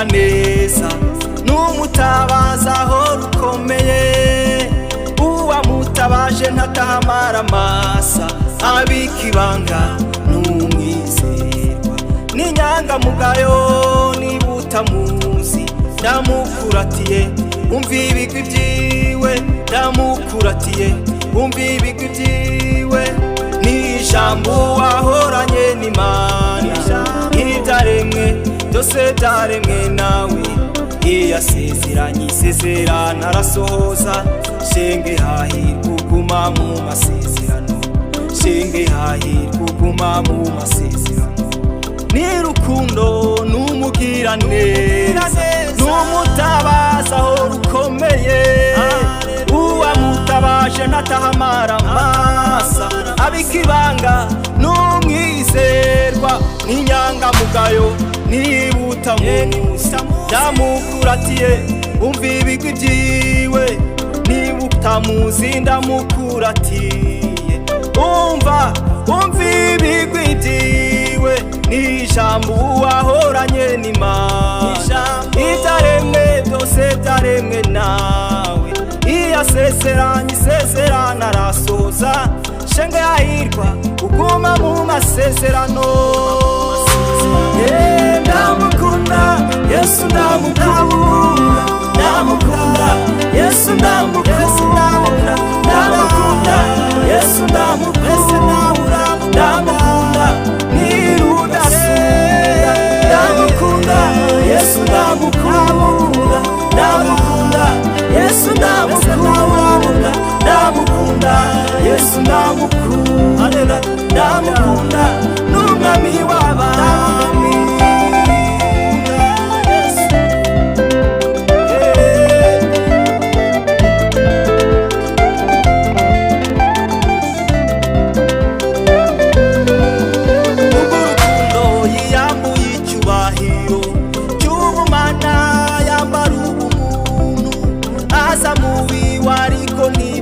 neza n'umutabaza aho rukomeye uwamutabaje ntatahamara amasa abikibanga n'umwizerwa n'inyangamugayo niba utamuzi ndamukuratiye umva ibigwi byiwe ndamukuratiye umva ibigwi byiwe n'ijambo wahoranye n'Imana ibyaremwe byose byaremwe nawe iyasezeranye isezerano arasohoza shenge hahirwa uguma mu masezerano shenge hahirwa uguma mu masezerano n'urukundo n'umugiraneza n'umutabaza aho rukomeye uwamutabaje ntatahamara amasa abikibanga n'umwizerwa n'inyangamugayo niba utamuzi ndamukuratiye umva ibigwi byiwe niba utamuzi ndamukuratiye umva ibigwi byiwe n'ijambo wahoranye n'Imana ibyaremwe byose byaremwe nawe iyasezeranye isezerano arasohoza shenge hahirwa uguma mu masezerano ndamukunda Yesu ndamukunda ndamukunda Yesu ndamukunda ndamukunda Yesu ndamukunda ndamukunda nirudasubira ndamukunda Yesu ndamukunda ndamukunda Yesu ndamukunda ndamukunda Yesu ndamukunda ndamukunda n'umwami w'abami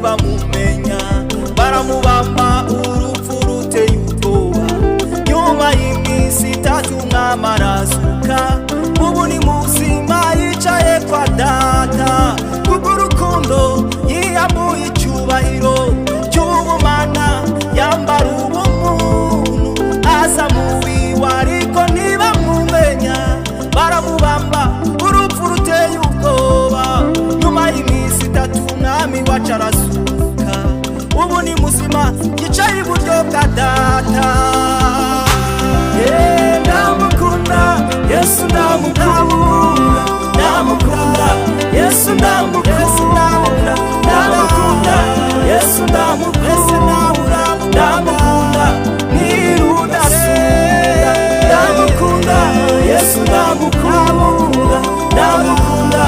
bamumenya baramubamba urupfu ruteye ubwoba nyuma y'iminsi itatu umwami arazuka ubu ni muzima yicaye kwa data kubw'urukundo yiyambuye icyubahiro cy'ubumana yambara ubumuntu aza mu biwe ariko ntibamumenya baramubamba urupfu ruteye ubwoba nyuma y'iminsi itatu umwami wacu arazuka ubu ni muzima yicaye iburyo bwa data ndamukunda Yesu ndamukunda ndamukunda Yesu ndamukunda ndamukunda Yesu ndamukunda ndamukunda nirudasubira ndamukunda Yesu ndamukunda ndamukunda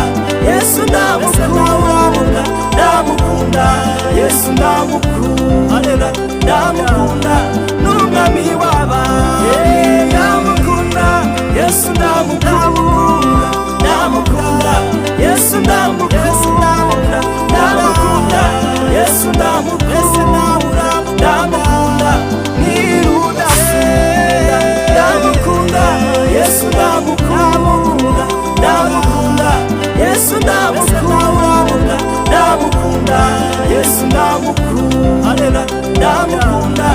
Yesu ndamukunda ndamukunda Yesu ndamukunda ndamukunda n'umwami w'abami ndamukunda Yesu ndamukunda ndamukunda Yesu ndamukunda ndamukunda Yesu ndamukunda ndamukunda nirudasubira ndamukunda Yesu ndamukunda ndamukunda Yesu ndamukunda ndamukunda Yesu ndamukunda ndamukunda